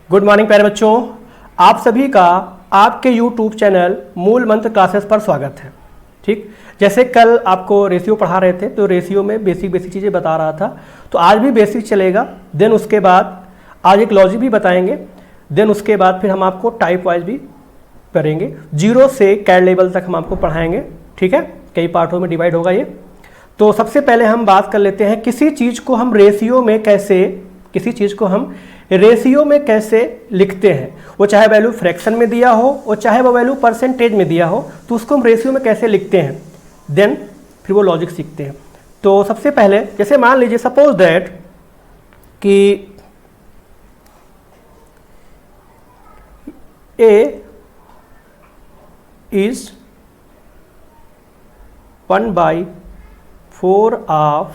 Good morning प्यारे बच्चों, आप सभी का आपके YouTube चैनल मूल मंत्र क्लासेस पर स्वागत है। ठीक, जैसे कल आपको रेशियो पढ़ा रहे थे तो रेशियो में बेसिक चीज़ें बता रहा था, तो आज भी बेसिक चलेगा। देन उसके बाद आज एक लॉजिक भी बताएंगे। देन उसके बाद फिर हम आपको टाइप वाइज भी करेंगे। 0 से कैड लेवल तक हम आपको पढ़ाएंगे। ठीक है, कई पार्टों में डिवाइड होगा ये। तो सबसे पहले हम बात कर लेते हैं किसी चीज़ को हम रेशियो में कैसे लिखते हैं। वो चाहे वैल्यू फ्रैक्शन में दिया हो और चाहे वो वैल्यू परसेंटेज में दिया हो, तो उसको हम रेशियो में कैसे लिखते हैं, देन फिर वो लॉजिक सीखते हैं। तो सबसे पहले जैसे मान लीजिए सपोज दैट कि A is 1/4 ऑफ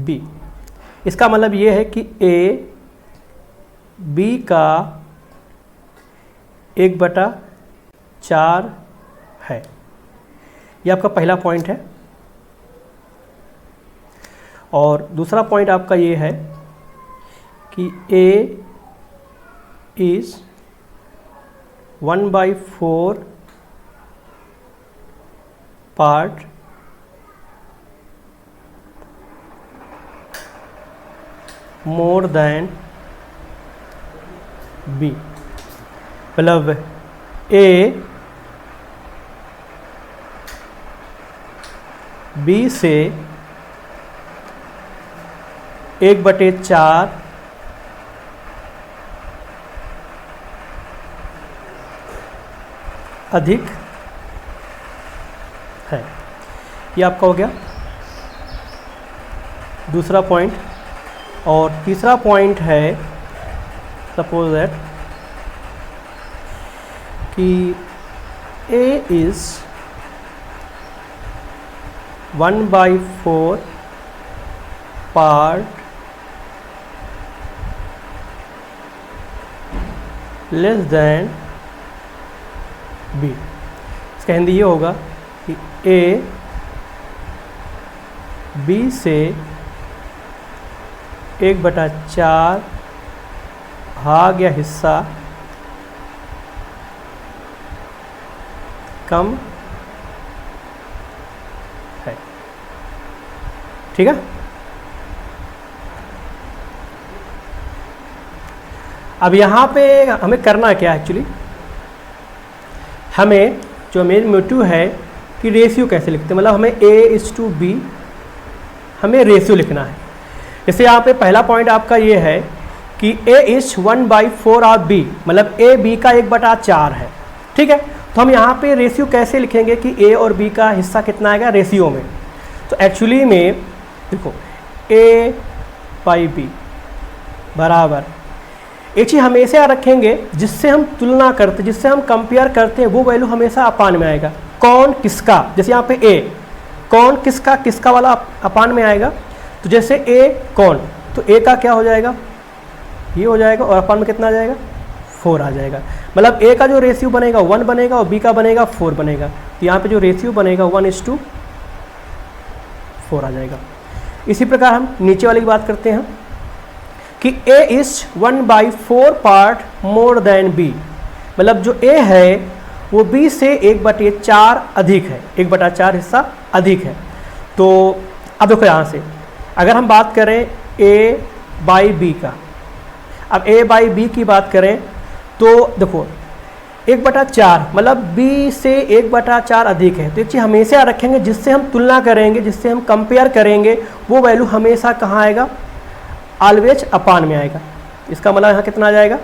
B। इसका मतलब ये है कि A B का 1/4 है। ये आपका पहला पॉइंट है। और दूसरा पॉइंट आपका ये है कि A is 1/4 part more than B। मतलब A B से 1/4 अधिक है। ये आपका हो गया दूसरा पॉइंट। और तीसरा पॉइंट है सपोज दैट कि A is 1/4 part less than B। इसका हिंदी ये होगा कि A B से 1/4 भाग या हिस्सा कम है। ठीक है, अब यहाँ पे हमें करना क्या है एक्चुअली, हमें जो मेन मोटिव है कि रेशियो कैसे लिखते हैं, मतलब हमें A/B हमें रेशियो लिखना है। जैसे यहाँ पे पहला पॉइंट आपका ये है कि A is 1/4 ऑफ B, मतलब A B का 1/4 है। ठीक है, तो हम यहाँ पे रेशियो कैसे लिखेंगे कि A और B का हिस्सा कितना आएगा रेशियो में। तो एक्चुअली में देखो A/B बराबर एक चीज़ हमेशा रखेंगे जिससे हम तुलना करते, जिससे हम कंपेयर करते हैं, वो वैल्यू हमेशा अपान में आएगा। कौन किसका, जैसे यहाँ पे A कौन किसका वाला अपान में आएगा। तो जैसे A कौन, तो A का क्या हो जाएगा, ये हो जाएगा, और अपान में कितना आ जाएगा, 4 आ जाएगा। मतलब A का जो रेशियो बनेगा 1 बनेगा और B का बनेगा 4 बनेगा। तो यहाँ पे जो रेशियो बनेगा 1:4 आ जाएगा। इसी प्रकार हम नीचे वाली की बात करते हैं कि A is 1/4 part more than B, मतलब जो A है वो B से 1/4 अधिक है, 1/4 हिस्सा अधिक है। तो अब देखो यहाँ से अगर हम बात करें A/B का, अब A/B की बात करें तो देखो 1/4 मतलब B से 1/4 अधिक है। तो एक चीज़ हमेशा रखेंगे जिससे हम तुलना करेंगे, जिससे हम कंपेयर करेंगे, वो वैल्यू हमेशा कहाँ आएगा, ऑलवेज अपान में आएगा। इसका मतलब यहाँ कितना आ जाएगा,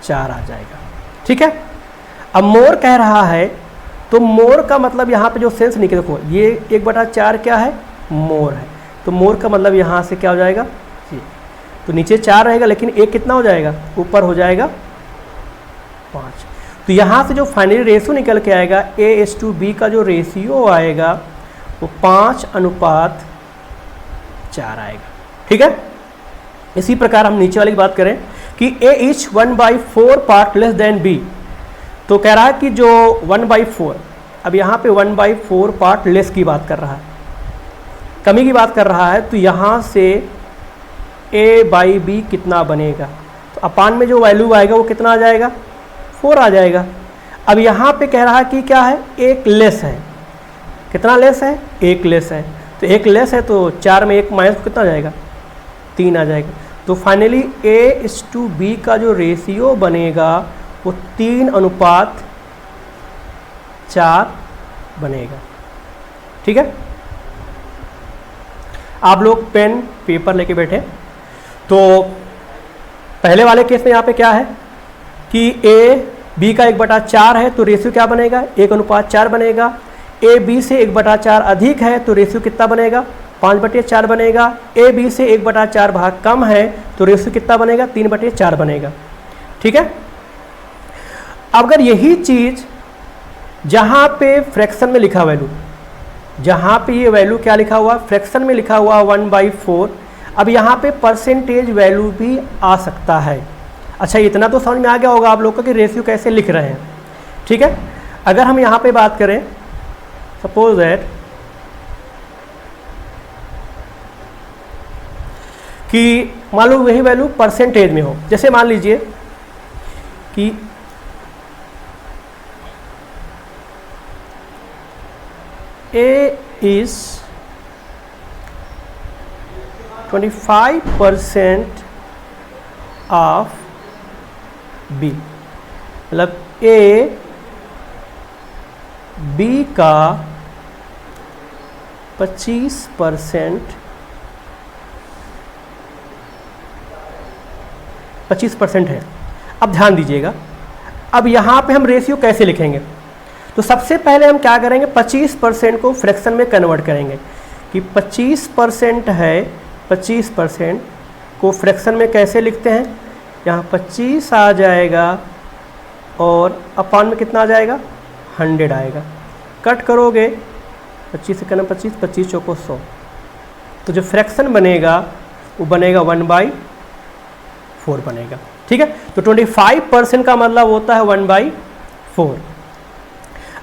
4 आ जाएगा। ठीक है, अब मोर कह रहा है तो मोर का मतलब यहाँ पे जो सेंस निकले, देखो ये 1/4 क्या है, मोर है। तो मोर का मतलब यहाँ से क्या हो जाएगा, ये तो नीचे 4 रहेगा लेकिन एक कितना हो जाएगा, ऊपर हो जाएगा 5। तो यहाँ से जो फाइनली रेशियो निकल के आएगा A/B का जो रेशियो आएगा वो 5:4 आएगा। ठीक है, इसी प्रकार हम नीचे वाली की बात करें कि A is 1/4 part less than B। तो कह रहा है कि जो 1/4, अब यहाँ पे 1/4 पार्ट लेस की बात कर रहा है, कमी की बात कर रहा है, तो यहाँ से A/B कितना बनेगा। तो अपान में जो वैल्यू आएगा वो कितना आ जाएगा, 4 आ जाएगा। अब यहाँ पे कह रहा है कि क्या है, एक लेस है। कितना लेस है, एक लेस है। तो एक लेस है तो 4 में 1 माइनस कितना आ जाएगा, 3 आ जाएगा। तो फाइनली A/B का जो रेशियो बनेगा वो 3:4 बनेगा। ठीक है, आप लोग पेन पेपर लेके बैठे। तो पहले वाले केस में यहाँ पे क्या है कि A/B का 1/4 है तो रेशियो क्या बनेगा, 1:4 बनेगा। A/B से 1/4 अधिक है तो रेशियो कितना बनेगा, 5/4 बनेगा। A/B से 1/4 भाग कम है तो रेशियो कितना बनेगा, 3/4 बनेगा। ठीक है, अगर यही चीज जहाँ पे फ्रैक्शन में लिखा वैल्यू, जहाँ पे ये वैल्यू क्या लिखा हुआ, फ्रैक्शन में लिखा हुआ 1/4, अब यहाँ पे परसेंटेज वैल्यू भी आ सकता है। अच्छा, इतना तो समझ में आ गया होगा आप लोग को कि रेशियो कैसे लिख रहे हैं। ठीक है, अगर हम यहाँ पे बात करें, सपोज दैट कि मान लो वही वैल्यू परसेंटेज में हो, जैसे मान लीजिए कि A is 25% of B, मतलब A B का 25% है। अब ध्यान दीजिएगा, अब यहाँ पे हम रेशियो कैसे लिखेंगे, तो सबसे पहले हम क्या करेंगे, 25% को फ्रैक्शन में कन्वर्ट करेंगे कि 25% है, 25% को फ्रैक्शन में कैसे लिखते हैं, यहाँ 25 आ जाएगा और अपान में कितना आ जाएगा, 100 आएगा। कट करोगे 25 से करना 25, 25 चौको 100, तो जो फ्रैक्शन बनेगा वो बनेगा 1/4 बनेगा। ठीक है, तो 25% का मतलब होता है 1/4।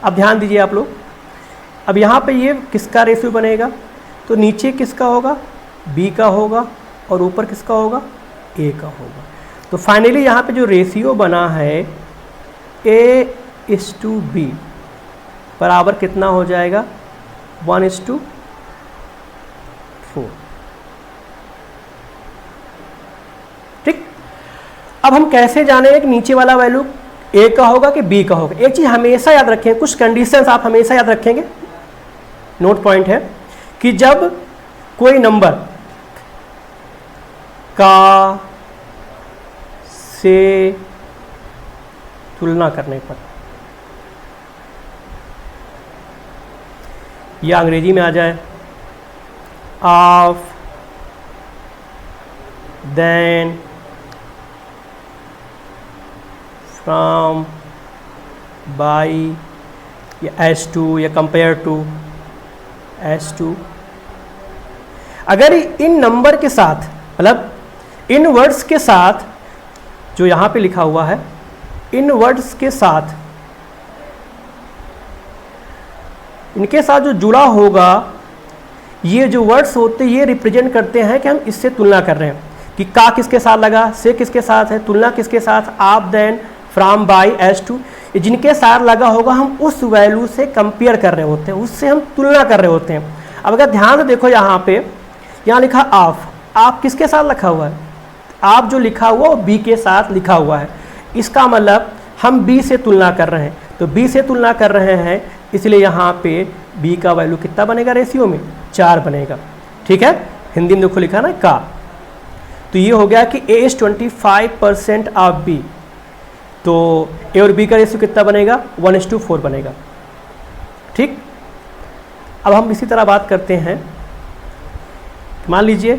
अब ध्यान दीजिए आप लोग, अब यहाँ पे ये किसका रेशियो बनेगा, तो नीचे किसका होगा, B का होगा और ऊपर किसका होगा, A का होगा। तो फाइनली यहाँ पे जो रेशियो बना है A/B बराबर कितना हो जाएगा, 1/4। ठीक, अब हम कैसे जाने कि नीचे वाला वैल्यू A का होगा कि B का होगा। एक चीज़ हमेशा याद रखें, कुछ कंडीशंस आप हमेशा याद रखेंगे, नोट पॉइंट है कि जब कोई नंबर का से तुलना करने पर, या अंग्रेजी में आ जाए ऑफ, देन, फ्रॉम, बाई, या एज टू, या कंपेयर टू, एज टू, अगर इन नंबर के साथ, मतलब इन वर्ड्स के साथ जो यहाँ पे लिखा हुआ है, इन वर्ड्स के साथ, इनके साथ जो जुड़ा होगा, ये जो वर्ड्स होते हैं ये रिप्रेजेंट करते हैं कि हम इससे तुलना कर रहे हैं कि का किसके साथ लगा, से किसके साथ है, तुलना किसके साथ, आप, then, from, by, as to, जिनके साथ लगा होगा हम उस वैल्यू से कंपेयर कर रहे होते हैं, उससे हम तुलना कर रहे होते हैं। अब अगर ध्यान से देखो यहाँ पे, यहाँ लिखा ऑफ, आप किसके साथ लिखा हुआ है, आप जो लिखा हुआ वो B के साथ लिखा हुआ है, इसका मतलब हम B से तुलना कर रहे हैं। तो B से तुलना कर रहे हैं इसलिए यहाँ पे B का वैल्यू कितना बनेगा, रेशियो में 4 बनेगा। ठीक है, हिंदी में देखो लिखा ना का, तो ये हो गया कि A is 25% ऑफ B, तो A और B का रेशियो कितना बनेगा, 1:4 बनेगा। ठीक, अब हम इसी तरह बात करते हैं, मान लीजिए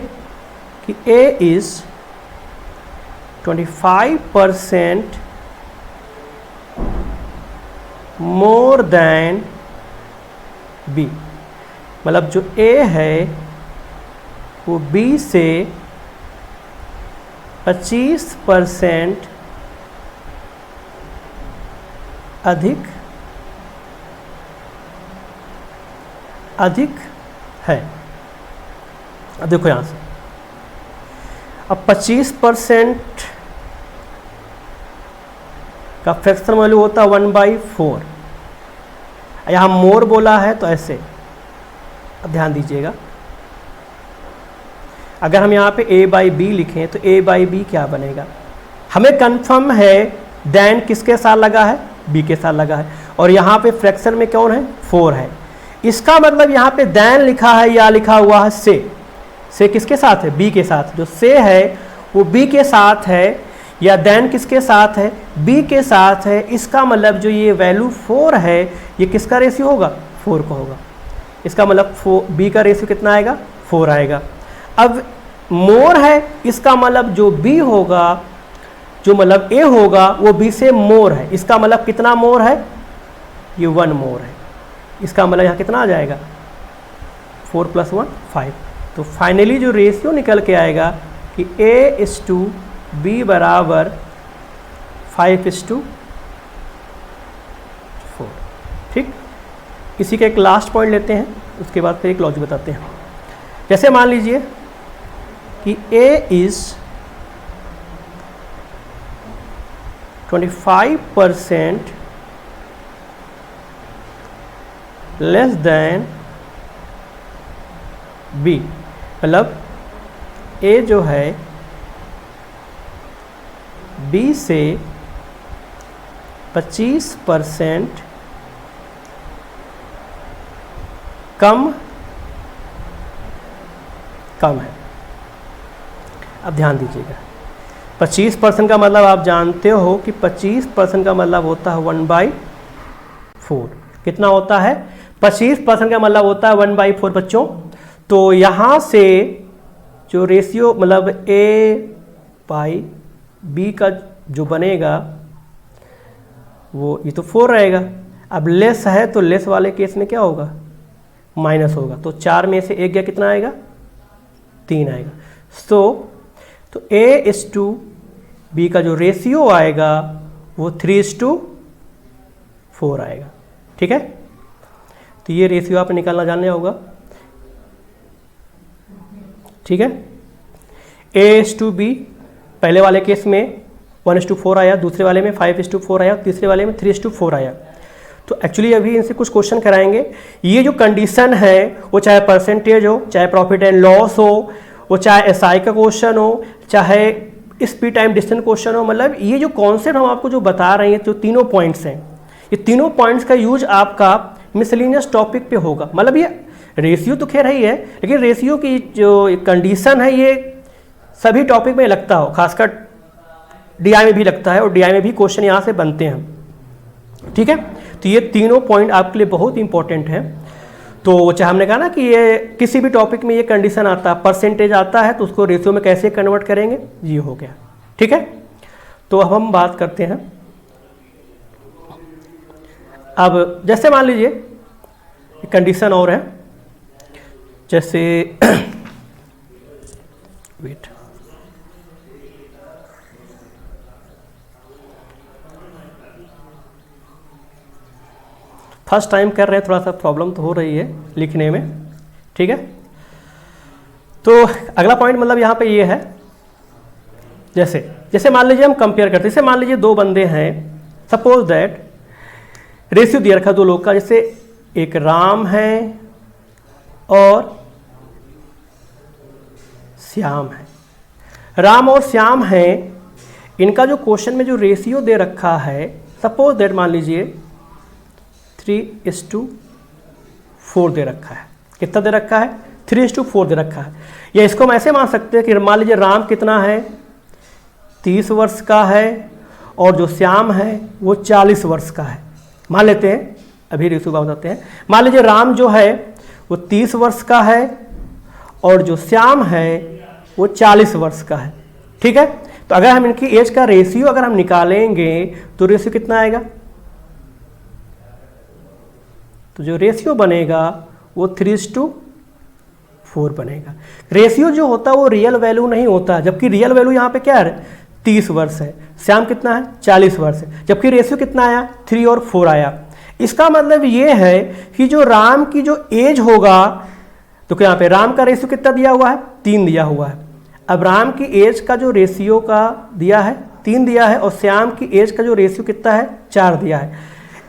कि A is 25% more than B, मतलब जो A है वो B से 25% अधिक है। अब देखो यहाँ से, अब 25% का फ्रैक्शनल वैल्यू होता है 1/4। यहाँ मोर बोला है तो ऐसे, अब ध्यान दीजिएगा, अगर हम यहाँ पे a/b लिखें तो a/b क्या बनेगा, हमें कंफर्म है देन किसके साथ लगा है, b के साथ लगा है, और यहाँ पे फ्रैक्शन में कौन है, 4 है। इसका मतलब यहाँ पे देन लिखा है या लिखा हुआ है से किसके साथ है, b के साथ, जो से है वो b के साथ है, या देन किसके साथ है, b के साथ है। इसका मतलब जो ये वैल्यू 4 है ये किसका रेशियो होगा, 4 का होगा। इसका मतलब b का रेशियो कितना आएगा, 4 आएगा। अब मोर है, इसका मतलब जो b होगा, जो मतलब a होगा वो b से मोर है। इसका मतलब कितना मोर है, ये 1 मोर है। इसका मतलब यहाँ कितना आ जाएगा, 4 + 1 5। तो फाइनली जो रेशियो निकल के आएगा कि a/b बराबर 5/4। ठीक, इसी का एक लास्ट पॉइंट लेते हैं, उसके बाद फिर एक लॉजिक बताते हैं। जैसे मान लीजिए कि a is 25% less than b, मतलब a जो है b से 25% कम है। अब ध्यान दीजिएगा, 25% का मतलब आप जानते हो कि 25% का मतलब होता है 1/4। कितना होता है, 25% का मतलब होता है 1/4 बच्चों। तो यहाँ से जो रेशियो मतलब a/b का जो बनेगा वो ये तो 4 रहेगा। अब लेस है तो लेस वाले केस में क्या होगा, माइनस होगा। तो 4 में से 1 गया, कितना आएगा, 3 आएगा। तो a/b का जो रेशियो आएगा वो 3/4 आएगा। ठीक है, तो ये रेशियो आप निकालना जानना होगा। ठीक है, a/b पहले वाले केस में 1/4 आया, दूसरे वाले में 5/4 आया, तीसरे वाले में 3/4 आया। तो एक्चुअली अभी इनसे कुछ क्वेश्चन कराएंगे। ये जो कंडीशन है वो चाहे परसेंटेज हो, चाहे प्रॉफिट एंड लॉस हो, वो चाहे SI का क्वेश्चन हो, चाहे स्पीड टाइम डिस्टेंस क्वेश्चन हो, मतलब ये जो कॉन्सेप्ट हम आपको जो बता रहे हैं, जो तीनों पॉइंट्स हैं, ये तीनों पॉइंट्स का यूज आपका मिसलिनियस टॉपिक पे होगा। मतलब ये रेशियो तो खैर ही है, लेकिन रेशियो की जो कंडीशन है ये सभी टॉपिक में लगता हो, खासकर DI में भी लगता है, और DI में भी क्वेश्चन यहाँ से बनते हैं। ठीक है, तो ये तीनों पॉइंट आपके लिए बहुत इंपॉर्टेंट हैं। तो चाहे हमने कहा ना कि ये किसी भी टॉपिक में ये कंडीशन आता है, परसेंटेज आता है, तो उसको रेशियो में कैसे कन्वर्ट करेंगे, ये हो गया। ठीक है, तो अब हम बात करते हैं। अब जैसे मान लीजिए कंडीशन और है, जैसे वेट, फर्स्ट टाइम कर रहे हैं, थोड़ा सा प्रॉब्लम तो हो रही है लिखने में। ठीक है, तो अगला पॉइंट मतलब यहाँ पे ये है, जैसे मान लीजिए हम कंपेयर करते हैं। जैसे मान लीजिए 2 बंदे हैं, सपोज दैट रेशियो दिया रखा 2 लोग का, जैसे एक राम है और श्याम है। राम और श्याम है, इनका जो क्वेश्चन में जो रेशियो दे रखा है, सपोज दैट मान लीजिए 3:4 दे रखा है। कितना दे रखा है, 3:4 दे रखा है। या इसको हम ऐसे मान सकते हैं कि मान लीजिए राम कितना है, 30 वर्ष का है, और जो श्याम है वो 40 वर्ष का है। मान लेते हैं, अभी रेशियो बताते हैं। मान लीजिए राम जो है वो 30 वर्ष का है, और जो श्याम है वो 40 वर्ष का है। ठीक है, तो अगर हम इनकी एज का रेशियो अगर हम निकालेंगे तो रेशियो कितना आएगा, तो जो रेशियो बनेगा वो 3:4 बनेगा। रेशियो जो होता है वो रियल वैल्यू नहीं होता, जबकि रियल वैल्यू यहाँ पे क्या है, 30 वर्ष है, श्याम कितना है, 40 वर्ष है, जबकि रेशियो कितना आया, 3 और 4 आया। इसका मतलब ये है कि जो राम की जो एज होगा, तो यहाँ पे राम का रेशियो कितना दिया हुआ है, 3 दिया हुआ है। अब राम की एज का जो रेशियो का दिया है 3 दिया है और श्याम की एज का जो रेशियो कितना है 4 दिया है।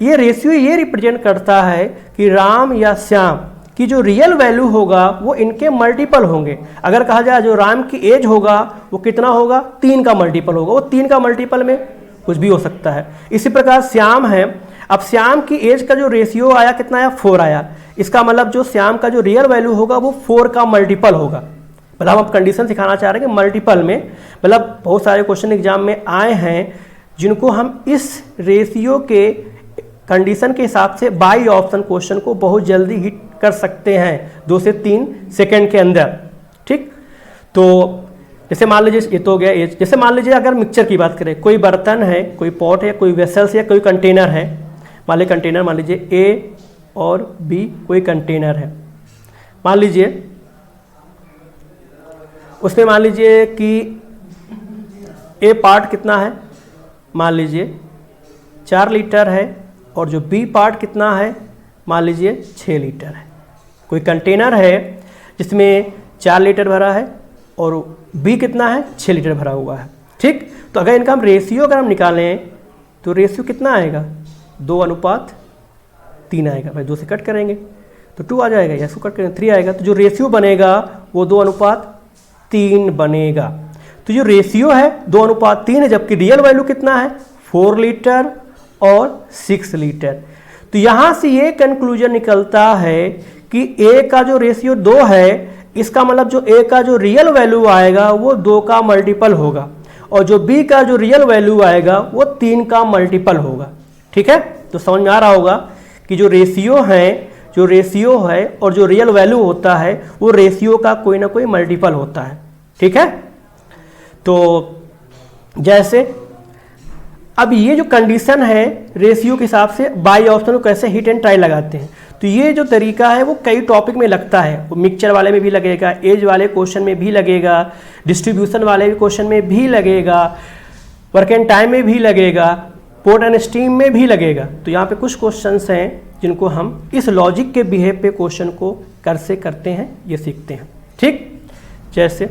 ये रेशियो ये रिप्रेजेंट करता है कि राम या श्याम की जो रियल वैल्यू होगा वो इनके मल्टीपल होंगे। अगर कहा जाए जो राम की एज होगा वो कितना होगा, 3 का मल्टीपल होगा, वो 3 का मल्टीपल में कुछ भी हो सकता है। इसी प्रकार श्याम है, अब श्याम की एज का जो रेशियो आया कितना आया 4 आया, इसका मतलब जो श्याम का जो रियल वैल्यू होगा वो 4 का मल्टीपल होगा। मतलब हम कंडीशन सिखाना चाह रहे हैं कि मल्टीपल में, मतलब बहुत सारे क्वेश्चन एग्जाम में आए हैं जिनको हम इस रेशियो के कंडीशन के हिसाब से बाई ऑप्शन क्वेश्चन को बहुत जल्दी हिट कर सकते हैं 2 से 3 सेकंड के अंदर। ठीक, तो जैसे मान लीजिए ये तो हो गया एज। जैसे मान लीजिए अगर मिक्सचर की बात करें, कोई बर्तन है, कोई पॉट है, कोई वेसल्स या कोई कंटेनर है, मान लीजिए कंटेनर, मान लीजिए ए और बी कोई कंटेनर है, मान लीजिए उसमें मान लीजिए कि ए पार्ट कितना है, मान लीजिए 4 लीटर है और जो बी पार्ट कितना है मान लीजिए 6 लीटर है। कोई कंटेनर है जिसमें 4 लीटर भरा है और बी कितना है 6 लीटर भरा हुआ है। ठीक, तो अगर इनका हम रेशियो अगर हम निकालें तो रेशियो कितना आएगा 2:3 आएगा। भाई 2 से कट करेंगे तो 2 आ जाएगा, या इसको कट करेंगे 3 आएगा। तो जो रेशियो बनेगा वो 2:3 बनेगा। तो जो रेशियो है 2:3 है, जबकि रियल वैल्यू कितना है 4 लीटर और 6 लीटर। तो यहाँ से ये कंक्लूजन निकलता है कि ए का जो रेशियो 2 है, इसका मतलब जो ए का जो रियल वैल्यू आएगा वो 2 का मल्टीपल होगा और जो बी का जो रियल वैल्यू आएगा वो 3 का मल्टीपल होगा। ठीक है, तो समझ में आ रहा होगा कि जो रेशियो है और जो रियल वैल्यू होता है वो रेशियो का कोई ना कोई मल्टीपल होता है। ठीक है, तो जैसे अब ये जो कंडीशन है रेशियो के हिसाब से बाई ऑप्शन को कैसे हिट एंड ट्राई लगाते हैं, तो ये जो तरीका है वो कई टॉपिक में लगता है। वो मिक्सचर वाले में भी लगेगा, एज वाले क्वेश्चन में भी लगेगा, डिस्ट्रीब्यूशन वाले क्वेश्चन में भी लगेगा, वर्क एंड टाइम में भी लगेगा, पोर्ट एंड स्टीम में भी लगेगा। तो यहाँ पे कुछ क्वेश्चंस हैं जिनको हम इस लॉजिक के बिहेव पे क्वेश्चन को कैसे करते हैं ये सीखते हैं। ठीक, जैसे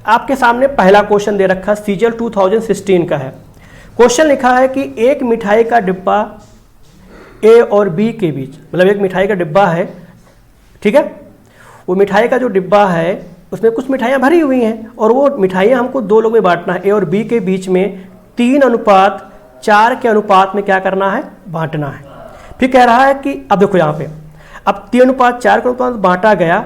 आपके सामने पहला क्वेश्चन दे रखा सीजल 2016 का है। क्वेश्चन लिखा है कि एक मिठाई का डिब्बा ए और बी के बीच, मतलब एक मिठाई का डिब्बा है, ठीक है, वो मिठाई का जो डिब्बा है उसमें कुछ मिठाइयाँ भरी हुई हैं और वो मिठाइयाँ हमको 2 लोग में बांटना है। ए और बी के बीच में 3:4 के अनुपात में क्या करना है, बांटना है। फिर कह रहा है कि अब देखो यहाँ पे, अब 3:4 के अनुपात बांटा गया,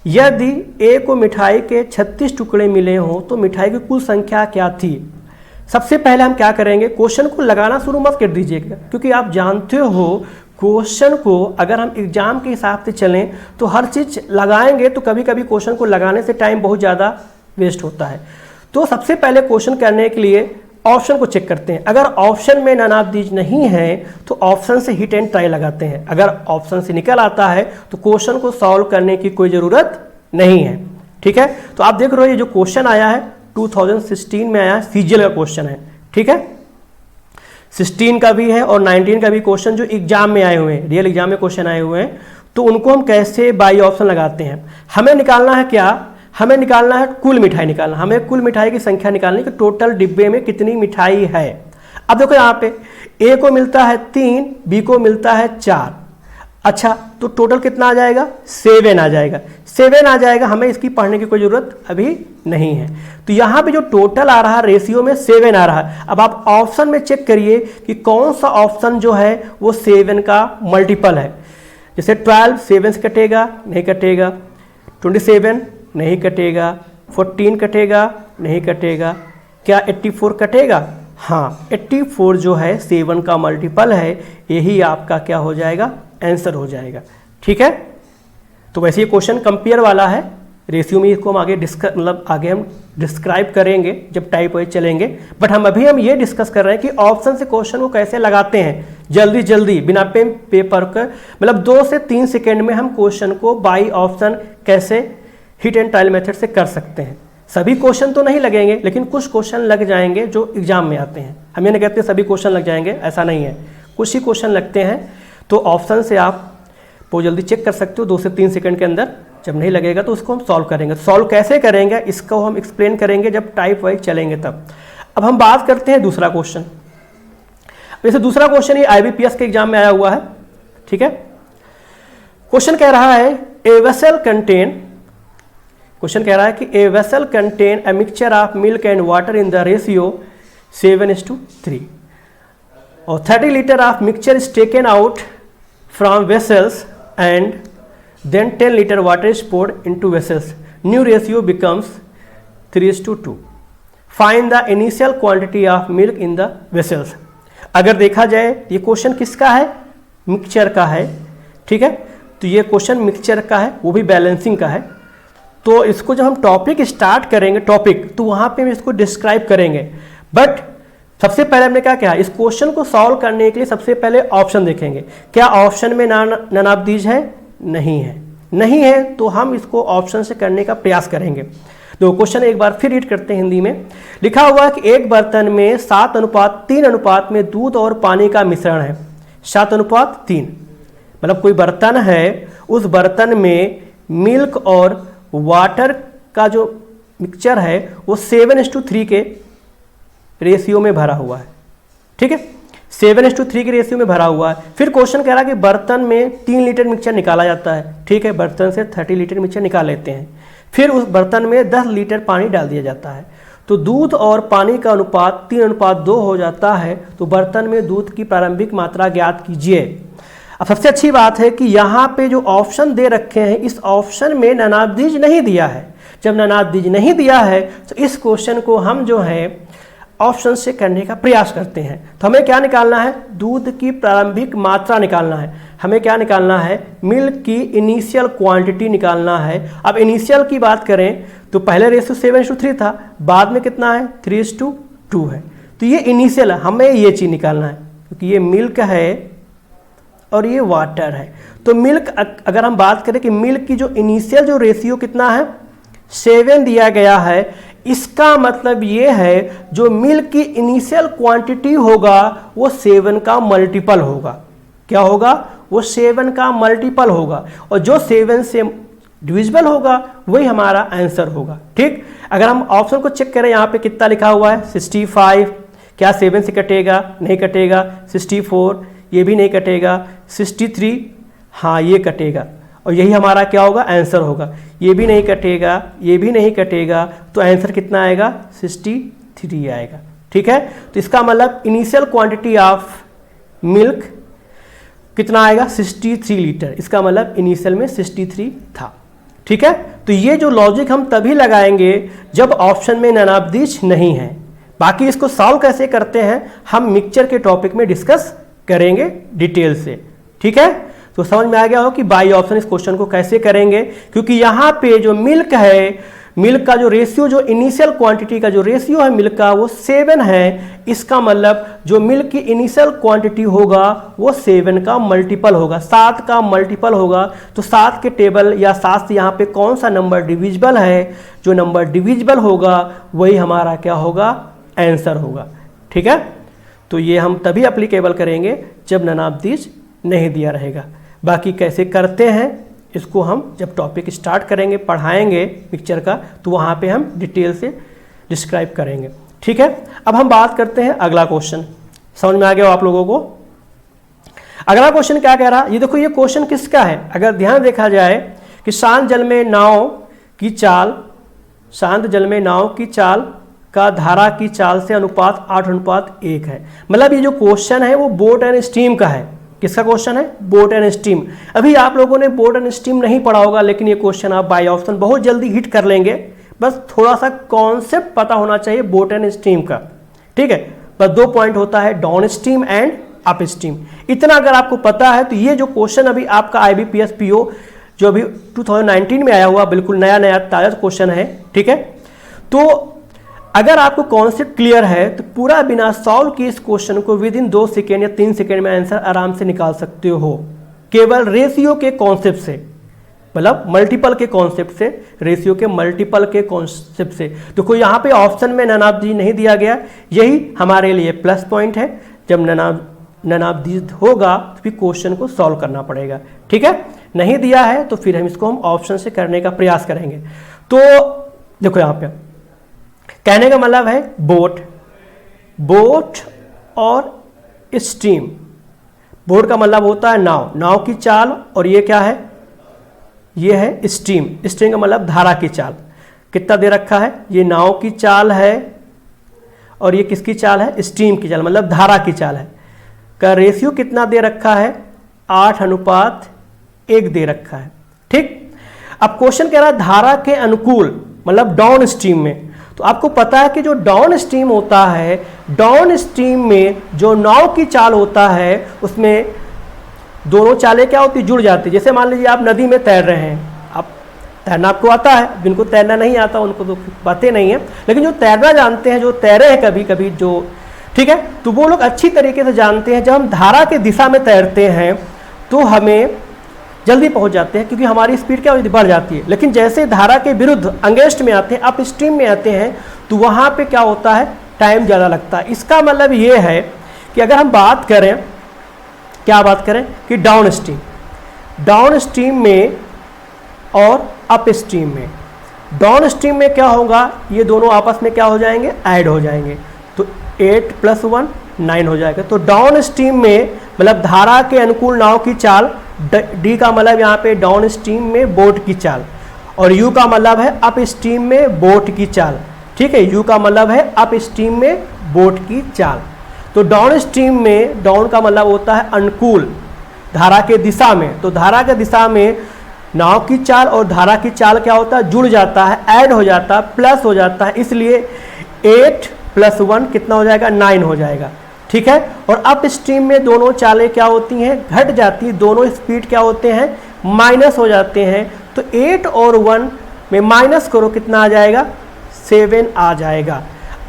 यदि ए को मिठाई के 36 टुकड़े मिले हों तो मिठाई की कुल संख्या क्या थी। सबसे पहले हम क्या करेंगे, क्वेश्चन को लगाना शुरू मत कर दीजिएगा, क्योंकि आप जानते हो क्वेश्चन को अगर हम एग्जाम के हिसाब से चलें तो हर चीज़ लगाएंगे तो कभी कभी क्वेश्चन को लगाने से टाइम बहुत ज़्यादा वेस्ट होता है। तो सबसे पहले क्वेश्चन करने के लिए ऑप्शन को चेक करते हैं। अगर ऑप्शन में नन ऑफ दीज नहीं है तो ऑप्शन से हिट एंड ट्राई लगाते हैं। अगर ऑप्शन से निकल आता है तो क्वेश्चन को सॉल्व करने की कोई ज़रूरत नहीं है। ठीक है, तो आप देख रहे हो ये जो क्वेश्चन आया है 2016 में आया, सीजीएल का क्वेश्चन है। ठीक है, 16 का भी है और 19 का भी क्वेश्चन जो एग्जाम में आए हुए हैं, रियल एग्जाम में क्वेश्चन आए हुए हैं, तो उनको हम कैसे बाई ऑप्शन लगाते हैं। हमें निकालना है क्या, हमें निकालना है कुल मिठाई निकालना, हमें कुल मिठाई की संख्या निकालनी कि टोटल डिब्बे में कितनी मिठाई है। अब देखो यहाँ पे ए को मिलता है 3, बी को मिलता है 4। अच्छा, तो टोटल कितना आ जाएगा, 7 आ जाएगा। 7 आ जाएगा, हमें इसकी पढ़ने की कोई ज़रूरत अभी नहीं है। तो यहाँ पे जो टोटल आ रहा है रेशियो में 7 आ रहा है। अब आप ऑप्शन में चेक करिए कि कौन सा ऑप्शन जो है वो 7 का मल्टीपल है। जैसे 12 7 से कटेगा, नहीं कटेगा, 27 नहीं कटेगा, 14 कटेगा, नहीं कटेगा, क्या 84 कटेगा, हाँ 84 जो है 7 का मल्टीपल है, यही आपका क्या हो जाएगा, आंसर हो जाएगा। ठीक है, तो वैसे ये क्वेश्चन कंपेयर वाला है, रेशियो में इसको हम आगे आगे हम डिस्क्राइब करेंगे जब टाइप वाइज चलेंगे, बट हम ये डिस्कस कर रहे हैं कि ऑप्शन से क्वेश्चन को कैसे लगाते हैं जल्दी जल्दी बिना पेन पेपर का, मतलब 2 से 3 सेकेंड में हम क्वेश्चन को बाई ऑप्शन कैसे हिट एंड ट्रायल मेथड से कर सकते हैं। सभी क्वेश्चन तो नहीं लगेंगे, लेकिन कुछ क्वेश्चन लग जाएंगे जो एग्जाम में आते हैं। हम ये नहीं कहते सभी क्वेश्चन लग जाएंगे, ऐसा नहीं है, कुछ ही क्वेश्चन लगते हैं। तो ऑप्शन से आप बहुत जल्दी चेक कर सकते हो 2 से 3 सेकंड के अंदर। जब नहीं लगेगा तो उसको हम सॉल्व करेंगे। सॉल्व कैसे करेंगे इसको हम एक्सप्लेन करेंगे जब टाइप वाइज चलेंगे तब। अब हम बात करते हैं दूसरा क्वेश्चन। वैसे दूसरा क्वेश्चन ये IBPS के एग्जाम में आया हुआ है, ठीक है। क्वेश्चन कह रहा है ए वेसल कंटेन, क्वेश्चन कह रहा है कि a vessel contain a mixture of milk and water in the ratio 7:3 और 30 litre of mixture is taken out from vessels and then 10 litre water is poured into vessels, new ratio becomes 3:2। Find the initial quantity of milk in the vessels. अगर देखा जाए ये question किसका है, mixture का है, ठीक है। तो ये क्वेश्चन मिक्सचर का है, वो भी बैलेंसिंग का है। तो इसको जब हम टॉपिक स्टार्ट करेंगे तो वहाँ पे हम इसको डिस्क्राइब करेंगे। बट सबसे पहले हमने क्या किया, इस क्वेश्चन को सॉल्व करने के लिए सबसे पहले ऑप्शन देखेंगे। क्या ऑप्शन में नानाबदीज है? नहीं है। नहीं है तो हम इसको ऑप्शन से करने का प्रयास करेंगे। तो क्वेश्चन एक बार फिर रीड करते हैं हिंदी में। लिखा हुआ है कि एक बर्तन में 7:3 अनुपात में दूध और पानी का मिश्रण है। 7:3 मतलब कोई बर्तन है, उस बर्तन में मिल्क और वाटर का जो मिक्सचर है वो 7:3 के रेशियो में भरा हुआ है, ठीक है। 7:3 के रेशियो में भरा हुआ है। फिर क्वेश्चन कह रहा है कि बर्तन में 3 लीटर मिक्सचर निकाला जाता है, ठीक है। बर्तन से 30 लीटर मिक्सचर निकाल लेते हैं। फिर उस बर्तन में 10 लीटर पानी डाल दिया जाता है, तो दूध और पानी का अनुपात 3:2 हो जाता है। तो बर्तन में दूध की प्रारंभिक मात्रा ज्ञात कीजिए। अब सबसे अच्छी बात है कि यहाँ पे जो ऑप्शन दे रखे हैं, इस ऑप्शन में नानाबदीज नहीं दिया है। जब नानाबदीज नहीं दिया है तो इस क्वेश्चन को हम जो है ऑप्शन से करने का प्रयास करते हैं। तो हमें क्या निकालना है, दूध की प्रारंभिक मात्रा निकालना है। हमें क्या निकालना है, मिल्क की इनिशियल क्वांटिटी निकालना है। अब इनिशियल की बात करें तो पहले रेशियो 7:3 था, बाद में कितना है 3:2 है। तो ये इनिशियल है, हमें ये चीज़ निकालना है क्योंकि ये मिल्क है और ये वाटर है। तो मिल्क, अगर हम बात करें कि मिल्क की जो इनिशियल जो रेशियो कितना है 7 दिया गया है, इसका मतलब ये है जो मिल्क की इनिशियल क्वांटिटी होगा वो 7 का मल्टीपल होगा। क्या होगा, वो 7 का मल्टीपल होगा और जो 7 से डिविजिबल होगा वही हमारा आंसर होगा, ठीक। अगर हम ऑप्शन को चेक करें, यहाँ पे कितना लिखा हुआ है 65, क्या 7 से कटेगा? नहीं कटेगा। 64 ये भी नहीं कटेगा। 63 हाँ ये कटेगा और यही हमारा क्या होगा, आंसर होगा। ये भी नहीं कटेगा, ये भी नहीं कटेगा, तो आंसर कितना आएगा 63 आएगा, ठीक है। तो इसका मतलब इनिशियल क्वांटिटी ऑफ मिल्क कितना आएगा 63 लीटर। इसका मतलब इनिशियल में 63 था, ठीक है। तो ये जो लॉजिक हम तभी लगाएंगे जब ऑप्शन में नानाबदीज नहीं है। बाकी इसको सॉल्व कैसे करते हैं हम मिक्सचर के टॉपिक में डिस्कस करेंगे डिटेल से, ठीक है। तो समझ में आ गया हो कि बाई ऑप्शन इस क्वेश्चन को कैसे करेंगे, क्योंकि यहाँ पे जो मिल्क है, मिल्क का जो रेशियो, जो इनिशियल क्वांटिटी का जो रेशियो है मिल्क का वो 7 है। इसका मतलब जो मिल्क की इनिशियल क्वांटिटी होगा वो 7 का मल्टीपल होगा, 7 का मल्टीपल होगा। तो 7 के टेबल या 7 से यहाँ पे कौन सा नंबर डिविजिबल है, जो नंबर डिविजिबल होगा वही हमारा क्या होगा, आंसर होगा, ठीक है। तो ये हम तभी अप्लीकेबल करेंगे जब नानाबदीज नहीं दिया रहेगा। बाकी कैसे करते हैं इसको हम जब टॉपिक स्टार्ट करेंगे, पढ़ाएंगे पिक्चर का, तो वहाँ पे हम डिटेल से डिस्क्राइब करेंगे, ठीक है। अब हम बात करते हैं अगला क्वेश्चन। समझ में आ गया हो आप लोगों को? अगला क्वेश्चन क्या कह रहा है, ये देखो ये क्वेश्चन किसका है। अगर ध्यान देखा जाए कि शांत जल में नाव की चाल, शांत जल में नाव की चाल का धारा की चाल से अनुपात 8:1 है। मतलब ये जो क्वेश्चन है वो बोट एंड स्टीम का है। किसका क्वेश्चन है, बोट एंड स्टीम। अभी आप लोगों ने बोट एंड स्टीम नहीं पढ़ा होगा, लेकिन ये क्वेश्चन आप बाय ऑप्शन बहुत जल्दी हिट कर लेंगे। बस थोड़ा सा कॉन्सेप्ट पता होना चाहिए बोट एंड स्टीम का, ठीक है। बस 2 पॉइंट होता है, down steam and up steam. इतना अगर आपको पता है तो ये जो क्वेश्चन अभी आपका IBPS PO जो अभी 2019 में आया हुआ, बिल्कुल नया नया ताज़ा क्वेश्चन है, ठीक है। तो अगर आपको कॉन्सेप्ट क्लियर है तो पूरा बिना सॉल्व किए इस क्वेश्चन को विद इन 2 सेकेंड या 3 सेकेंड में आंसर आराम से निकाल सकते हो, केवल रेशियो के कॉन्सेप्ट से, मतलब मल्टीपल के कॉन्सेप्ट से, रेशियो के मल्टीपल के कॉन्सेप्ट से। तो कोई यहाँ पे ऑप्शन में नानाबदीज नहीं दिया गया, यही हमारे लिए प्लस पॉइंट है। जब नानाबदीज होगा तो फिर क्वेश्चन को सॉल्व करना पड़ेगा, ठीक है। नहीं दिया है तो फिर हम इसको हम ऑप्शन से करने का प्रयास करेंगे। तो देखो यहाँ पे कहने का मतलब है बोट, बोट और स्ट्रीम। बोट का मतलब होता है नाव, नाव की चाल, और ये क्या है, ये है स्ट्रीम। स्ट्रीम का मतलब धारा की चाल। कितना दे रखा है, ये नाव की चाल है और ये किसकी चाल है, स्ट्रीम की चाल, मतलब धारा की चाल है। का रेशियो कितना दे रखा है, 8:1 दे रखा है। ठीक, अब क्वेश्चन कह रहा है धारा के अनुकूल, मतलब डाउन स्ट्रीम में। तो आपको पता है कि जो डाउन स्ट्रीम होता है, डाउन स्ट्रीम में जो नाव की चाल होता है उसमें दोनों चालें क्या होती, जुड़ जाती है। जैसे मान लीजिए आप नदी में तैर रहे हैं, आप तैरना आपको आता है, जिनको तैरना नहीं आता उनको तो बातें नहीं है, लेकिन जो तैरना जानते हैं, जो तैरे हैं कभी कभी, जो ठीक है, तो वो लोग अच्छी तरीके से जानते हैं जब हम धारा के दिशा में तैरते हैं तो हमें जल्दी पहुंच जाते हैं, क्योंकि हमारी स्पीड क्या होती है, बढ़ जाती है। लेकिन जैसे धारा के विरुद्ध अंगेस्ट में आते हैं, अप स्ट्रीम में आते हैं, तो वहाँ पे क्या होता है, टाइम ज़्यादा लगता है। इसका मतलब ये है कि अगर हम बात करें, क्या बात करें कि डाउन स्ट्रीम में और अप स्ट्रीम में, डाउन स्ट्रीम में क्या होगा, ये दोनों आपस में क्या हो जाएंगे, ऐड हो जाएंगे, तो 8 + 1 9 हो जाएगा। तो डाउन स्ट्रीम में मतलब धारा के अनुकूल नाव की चाल, डी का मतलब यहाँ पे डाउन स्ट्रीम में बोट की चाल, और यू का मतलब है अप स्ट्रीम में बोट की चाल। ठीक है, यू का मतलब है अप स्ट्रीम में बोट की चाल। तो डाउन स्ट्रीम में, डाउन का मतलब होता है अनुकूल, धारा के दिशा में। तो धारा के दिशा में नाव की चाल और धारा की चाल क्या होता है, जुड़ जाता है, ऐड हो जाता है, प्लस हो जाता है, इसलिए 8 + 1 कितना हो जाएगा, 9 हो जाएगा। ठीक है, और अप स्ट्रीम में दोनों चालें क्या होती हैं, घट जाती है, दोनों स्पीड क्या होते हैं, माइनस हो जाते हैं। तो 8 और 1 में माइनस करो, कितना आ जाएगा, 7 आ जाएगा।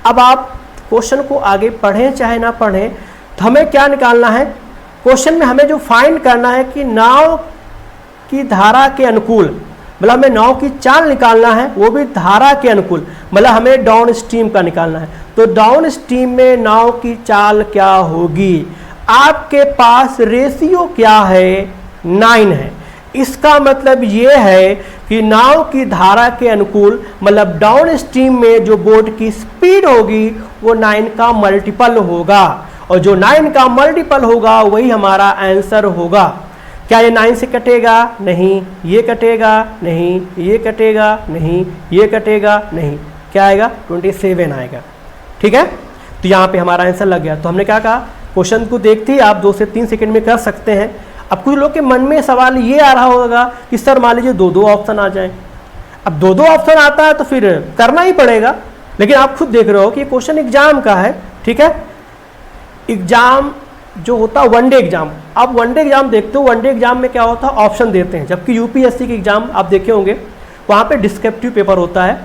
अब आप क्वेश्चन को आगे पढ़ें चाहे ना पढ़ें, तो हमें क्या निकालना है, क्वेश्चन में हमें जो फाइंड करना है कि नाव की धारा के अनुकूल, मतलब हमें नाव की चाल निकालना है, वो भी धारा के अनुकूल, मतलब हमें डाउन स्ट्रीम का निकालना है। तो डाउन स्ट्रीम में नाव की चाल क्या होगी, आपके पास रेशियो क्या है, 9 है। इसका मतलब ये है कि नाव की धारा के अनुकूल, मतलब डाउन स्ट्रीम में जो बोट की स्पीड होगी वो 9 का मल्टीपल होगा, और जो 9 का मल्टीपल होगा वही हमारा आंसर होगा। क्या ये 9 से कटेगा, नहीं, ये कटेगा नहीं, ये कटेगा नहीं, ये कटेगा नहीं, क्या आएगा, 27 आएगा। ठीक है, तो यहाँ पे हमारा आंसर लग गया। तो हमने क्या कहा, क्वेश्चन को देखते ही आप 2 से 3 सेकंड में कर सकते हैं। अब कुछ लोग के मन में सवाल ये आ रहा होगा कि सर मान लीजिए 2-2 ऑप्शन आ जाए। अब 2-2 ऑप्शन आता है तो फिर करना ही पड़ेगा, लेकिन आप खुद देख रहे हो कि क्वेश्चन एग्जाम का है। ठीक है, एग्जाम जो होता है वनडे एग्जाम, आप वनडे एग्जाम देखते हो, वनडे एग्जाम में क्या होता है, ऑप्शन देते हैं, जबकि यूपीएससी के एग्जाम आप देखे होंगे वहाँ पे डिस्क्रिप्टिव पेपर होता है।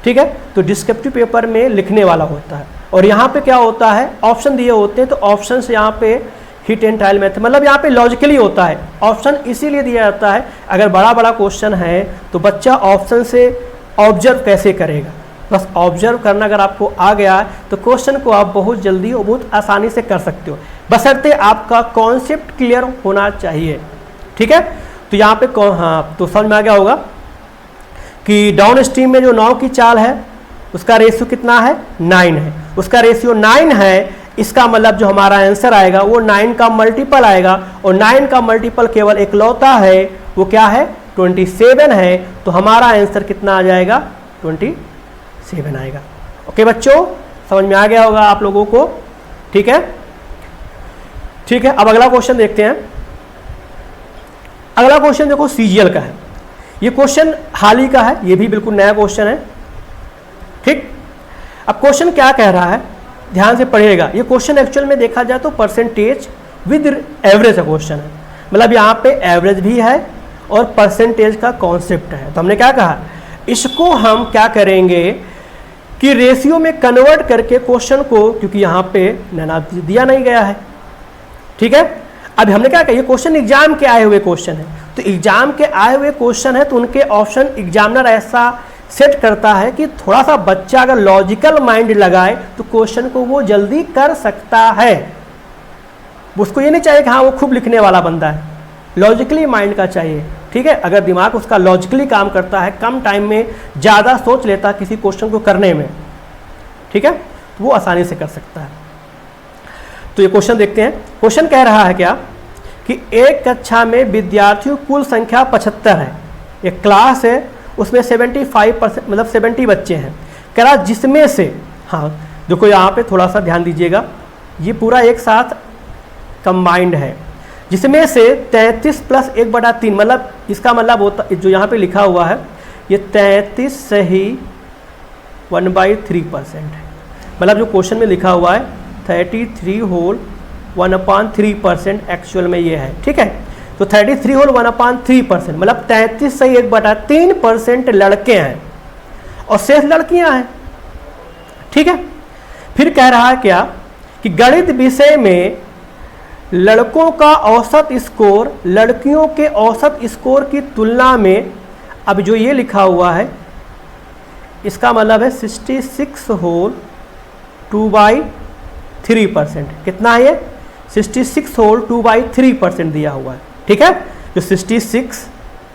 ठीक है, तो डिस्क्रिप्टिव पेपर में लिखने वाला होता है, और यहाँ पे क्या होता है, ऑप्शन दिए होते हैं। तो ऑप्शन से यहाँ पे हिट एंड ट्रायल मेथड, मतलब यहाँ पे लॉजिकली होता है। ऑप्शन इसीलिए दिया जाता है, अगर बड़ा बड़ा क्वेश्चन है तो बच्चा ऑप्शन से ऑब्जर्व कैसे करेगा, बस ऑब्जर्व करना अगर आपको आ गया तो क्वेश्चन को आप बहुत जल्दी और बहुत आसानी से कर सकते हो, बशर्ते आपका कॉन्सेप्ट क्लियर होना चाहिए। ठीक है, तो यहाँ पे हाँ, तो समझ में आ गया होगा कि डाउन स्ट्रीम में जो नाव की चाल है उसका रेशियो कितना है, 9 है। उसका रेशियो 9 है, इसका मतलब जो हमारा आंसर आएगा वो 9 का मल्टीपल आएगा, और 9 का मल्टीपल केवल एकलौता है, वो क्या है, 27 है। तो हमारा आंसर कितना आ जाएगा, 27 आएगा। ओके बच्चों, समझ में आ गया होगा आप लोगों को। ठीक है, ठीक है, अब अगला क्वेश्चन देखते हैं। अगला क्वेश्चन देखो सीजीएल का है। ये क्वेश्चन हाल ही का है, ये भी बिल्कुल नया क्वेश्चन है। ठीक, अब क्वेश्चन क्या कह रहा है, ध्यान से पढ़िएगा। ये क्वेश्चन एक्चुअल में देखा जाए तो परसेंटेज विद एवरेज का क्वेश्चन है, मतलब यहाँ पे एवरेज भी है और परसेंटेज का कॉन्सेप्ट है। तो हमने क्या कहा, इसको हम क्या करेंगे कि रेशियो में कन्वर्ट करके क्वेश्चन को, क्योंकि यहाँ पे नाम दिया नहीं गया है। ठीक है, अब हमने क्या कहा, ये क्वेश्चन एग्जाम के आए हुए क्वेश्चन है, तो एग्जाम के आए हुए क्वेश्चन है तो उनके ऑप्शन एग्जामिनर ऐसा सेट करता है कि थोड़ा सा बच्चा अगर लॉजिकल माइंड लगाए तो क्वेश्चन को वो जल्दी कर सकता है। उसको ये नहीं चाहिए कि हाँ वो खूब लिखने वाला बंदा है, लॉजिकली माइंड का चाहिए। ठीक है, अगर दिमाग उसका लॉजिकली काम करता है, कम टाइम में ज़्यादा सोच लेता है किसी क्वेश्चन को करने में, ठीक है, तो वो आसानी से कर सकता है। तो ये क्वेश्चन देखते हैं। क्वेश्चन कह रहा है क्या कि एक कक्षा में विद्यार्थियों कुल संख्या 75 है, एक क्लास है उसमें 75% मतलब 70 बच्चे हैं। कह रहा जिसमें से, हाँ देखो यहाँ पे थोड़ा सा ध्यान दीजिएगा, ये पूरा एक साथ कंबाइंड है, जिसमें से 33 प्लस 1/3 मतलब इसका मतलब होता जो यहाँ पे लिखा हुआ है ये 33 से ही 1/3% है। मतलब जो क्वेश्चन में लिखा हुआ है 33 होल 1/3% एक्चुअल में ये है, ठीक है। तो 33 होल 1/3% मतलब 33 से 1/3% लड़के हैं और शेष लड़कियां हैं, ठीक है। फिर कह रहा है क्या कि गणित विषय में लड़कों का औसत स्कोर लड़कियों के औसत स्कोर की तुलना में, अब जो ये लिखा हुआ है इसका मतलब है 66 होल 2/3%। कितना है ये? 66 होल 2/3% दिया हुआ है, ठीक है। जो 66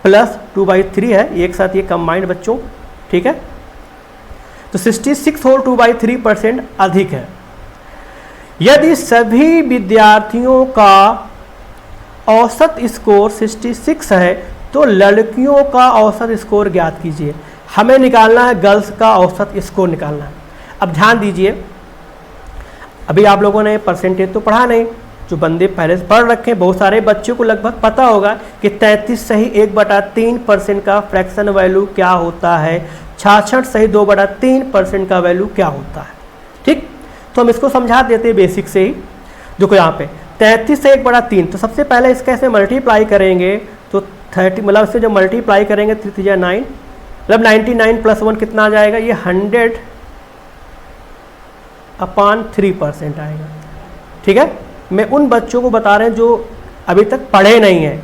प्लस 2/3 है एक साथ ये कंबाइंड बच्चों, ठीक है। तो 66 होल 2/3% अधिक है। यदि सभी विद्यार्थियों का औसत स्कोर 66 है तो लड़कियों का औसत स्कोर ज्ञात कीजिए। हमें निकालना है गर्ल्स का औसत स्कोर निकालना है। अब ध्यान दीजिए, अभी आप लोगों ने परसेंटेज तो पढ़ा नहीं, जो बंदे पहले से पढ़ रखे हैं, बहुत सारे बच्चों को लगभग पता होगा कि 33 सही 1/3% का फ्रैक्शन वैल्यू क्या होता है, 66 सही 2/3% का वैल्यू क्या होता है, ठीक। तो हम इसको समझा देते हैं बेसिक से ही। देखो यहाँ पे 33 से 1/3, तो सबसे पहले इसका ऐसे मल्टीप्लाई करेंगे तो 30 मतलब इससे जब मल्टीप्लाई करेंगे 3 3 9 मतलब 99 प्लस 1 कितना आ जाएगा, ये 100/3% आएगा, ठीक है। मैं उन बच्चों को बता रहे हैं जो अभी तक पढ़े नहीं हैं।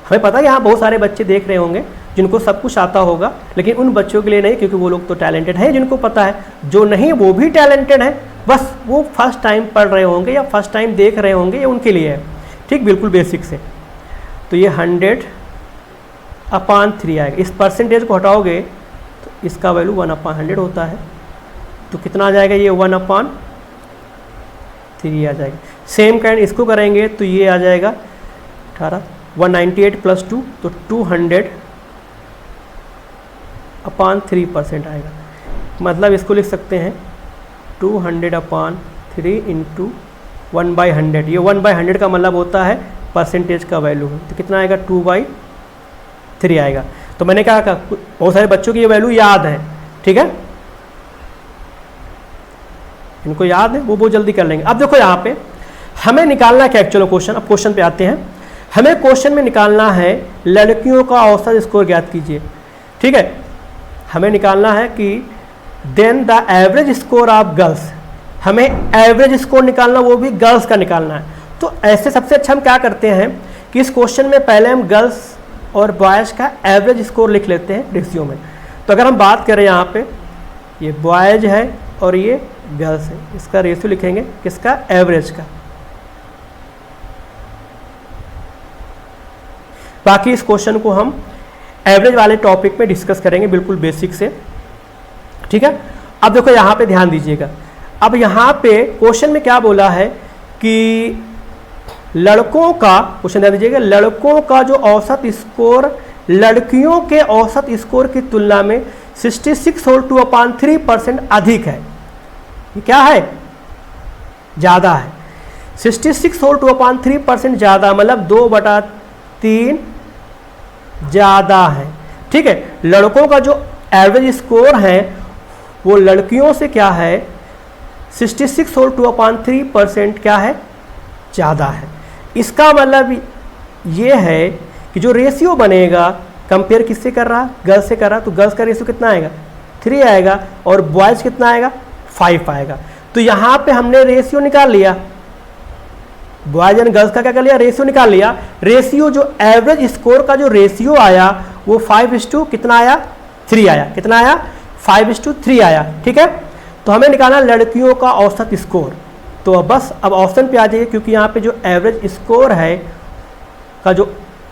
हमें पता है यहाँ बहुत सारे बच्चे देख रहे होंगे जिनको सब कुछ आता होगा, लेकिन उन बच्चों के लिए नहीं, क्योंकि वो लोग तो टैलेंटेड हैं जिनको पता है। जो नहीं वो भी टैलेंटेड है, बस वो फर्स्ट टाइम पढ़ रहे होंगे या फर्स्ट टाइम देख रहे होंगे, ये उनके लिए है, ठीक, बिल्कुल बेसिक से। तो ये 100/3 आएगा। इस परसेंटेज को हटाओगे तो इसका वैल्यू 1/100 होता है। तो कितना आ जाएगा, ये 1/3 आ जाएगा। सेम काइंड इसको करेंगे तो ये आ जाएगा 18 198 प्लस 2 तो 200/3% आएगा। मतलब इसको लिख सकते हैं 200/3 इंटू 1/100। ये 1/100 का मतलब होता है परसेंटेज का वैल्यू है। तो कितना आएगा, 2/3 आएगा। तो मैंने कहा बहुत सारे बच्चों की ये वैल्यू याद है, ठीक है, इनको याद है, वो बहुत जल्दी कर लेंगे। अब देखो यहाँ पे हमें निकालना क्या एक्चुअल क्वेश्चन। अब क्वेश्चन पे आते हैं। हमें क्वेश्चन में निकालना है लड़कियों का औसत स्कोर ज्ञात कीजिए, ठीक है। हमें निकालना है कि then the average score of girls, हमें एवरेज स्कोर निकालना, वो भी गर्ल्स का निकालना है। तो ऐसे सबसे अच्छा हम क्या करते हैं कि इस क्वेश्चन में पहले हम गर्ल्स और बॉयज़ का एवरेज स्कोर लिख लेते हैं रेशियो में। तो अगर हम बात करें यहाँ पे, ये बॉयज़ है और ये गर्ल्स है, इसका रेशियो लिखेंगे किसका, एवरेज का। बाकी इस क्वेश्चन को हम एवरेज वाले टॉपिक में डिस्कस करेंगे बिल्कुल बेसिक से, ठीक है। अब देखो यहाँ पे ध्यान दीजिएगा। अब यहाँ पे क्वेश्चन में क्या बोला है कि लड़कों का, क्वेश्चन ध्यान दीजिएगा, लड़कों का जो औसत स्कोर लड़कियों के औसत स्कोर की तुलना में 66 होल 2/3% अधिक है। ये क्या है, ज़्यादा है। 66 होल 2/3% ज़्यादा मतलब 2/3 ज़्यादा है, ठीक है। लड़कों का जो एवरेज स्कोर है वो लड़कियों से क्या है, 66 होल 2/3% क्या है, ज़्यादा है। इसका मतलब ये है कि जो रेशियो बनेगा, कंपेयर किससे कर रहा, गर्ल्स से कर रहा, तो गर्ल्स का रेशियो कितना आएगा, 3 आएगा और बॉयज़ कितना आएगा, 5 आएगा। तो यहाँ पे हमने रेशियो निकाल लिया, बॉयज एंड गर्ल्स का क्या कर लिया, रेशियो निकाल लिया। रेशियो जो एवरेज स्कोर का जो रेशियो आया वो 5:3 कितना आया, 3 आया। कितना आया, 5:3 आया, ठीक है। तो हमें निकालना लड़कियों का औसत स्कोर। तो बस अब ऑप्शन पे आ जाइए, क्योंकि यहाँ पे जो एवरेज स्कोर है का जो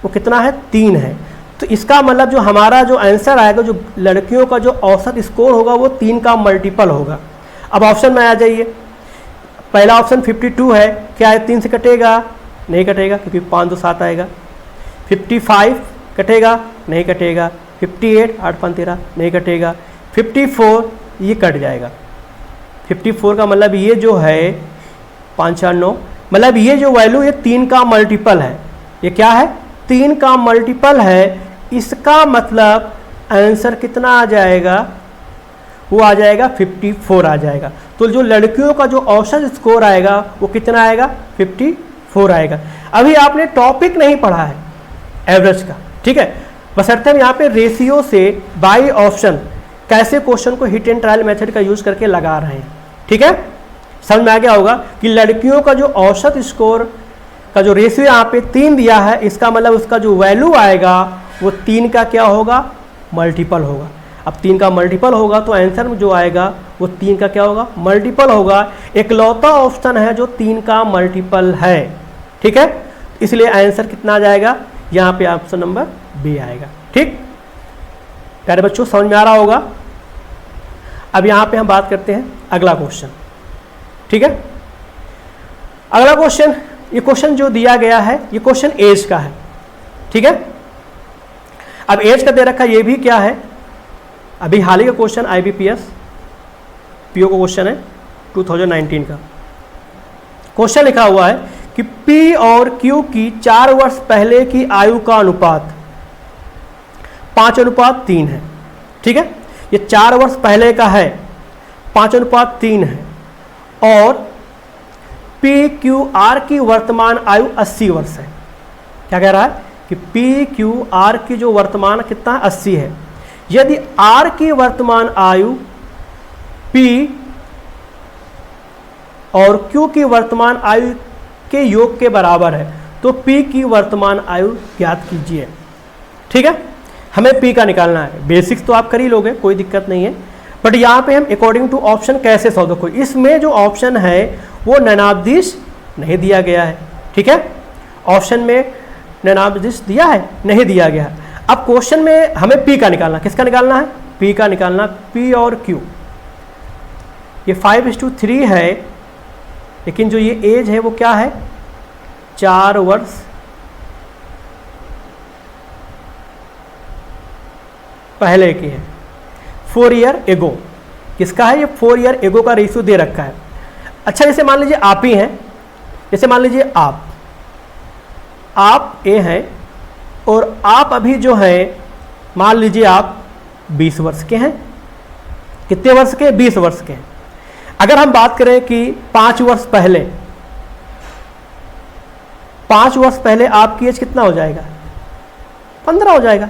वो कितना है, 3 है। तो इसका मतलब जो हमारा जो आंसर आएगा, जो लड़कियों का जो औसत स्कोर होगा वो 3 का मल्टीपल होगा। अब ऑप्शन में आ जाइए, पहला ऑप्शन 52 है क्या है, 3 से कटेगा, नहीं कटेगा क्योंकि 5 2 7 आएगा। 55 कटेगा, नहीं कटेगा। 58 8 5 13 नहीं कटेगा। 54 ये कट जाएगा। 54 का मतलब ये जो है 5 4 9, मतलब ये जो वैल्यू ये 3 का मल्टीपल है। ये क्या है, 3 का मल्टीपल है। इसका मतलब आंसर कितना आ जाएगा, वो आ जाएगा 54 आ जाएगा। तो जो लड़कियों का जो औसत स्कोर आएगा वो कितना आएगा, 54 आएगा। अभी आपने टॉपिक नहीं पढ़ा है एवरेज का, ठीक है, बशर्ते हम यहाँ पे रेशियो से बाई ऑप्शन कैसे क्वेश्चन को हिट एंड ट्रायल मेथड का यूज करके लगा रहे हैं, ठीक है। समझ में आ गया होगा कि लड़कियों का जो औसत स्कोर का जो रेशियो यहाँ पे 3 दिया है, इसका मतलब उसका जो वैल्यू आएगा वो 3 का क्या होगा, मल्टीपल होगा। अब 3 का मल्टीपल होगा तो आंसर में जो आएगा वो 3 का क्या होगा, मल्टीपल होगा। एकलौता ऑप्शन है जो 3 का मल्टीपल है, ठीक है। इसलिए आंसर कितना आ जाएगा, यहाँ पे ऑप्शन नंबर बी आएगा, ठीक। प्यारे बच्चों समझ में आ रहा होगा। अब यहाँ पे हम बात करते हैं अगला क्वेश्चन, ठीक है। अगला क्वेश्चन, ये क्वेश्चन जो दिया गया है ये क्वेश्चन एज का है, ठीक है। अब एज का दे रखा ये भी क्या है, अभी हाल ही का क्वेश्चन IBPS PO का क्वेश्चन है 2019 का। क्वेश्चन लिखा हुआ है कि P और Q की 4 वर्ष पहले की आयु का अनुपात 5:3 है, ठीक है। ये 4 वर्ष पहले का है, 5:3 है। और PQR की वर्तमान आयु 80 वर्ष है। क्या कह रहा है कि PQR की जो वर्तमान कितना है, 80 है। यदि R की वर्तमान आयु P और Q की वर्तमान आयु के योग के बराबर है तो P की वर्तमान आयु ज्ञात कीजिए, ठीक है। हमें P का निकालना है। बेसिक्स तो आप कर ही लोगे, कोई दिक्कत नहीं है, बट यहाँ पे हम अकॉर्डिंग टू ऑप्शन कैसे सॉल्व करो। इसमें जो ऑप्शन है वो नैनाब्दिश नहीं दिया गया है, ठीक है। ऑप्शन में नैनाब्दिश दिया है, नहीं दिया गया है। अब क्वेश्चन में हमें P का निकालना, किसका निकालना है, P का निकालना। P और Q ये 5:3 है, लेकिन जो ये एज है वो क्या है, 4 वर्ष पहले की है, 4 ईयर एगो। किसका है ये, 4 ईयर एगो का रेशियो दे रखा है। अच्छा जैसे मान लीजिए आप ही हैं, जैसे मान लीजिए आप ए हैं और आप अभी जो है मान लीजिए आप 20 वर्ष के हैं। कितने वर्ष के, 20 वर्ष के हैं। अगर हम बात करें कि 5 वर्ष पहले, 5 वर्ष पहले आपकी एज कितना हो जाएगा, 15 हो जाएगा,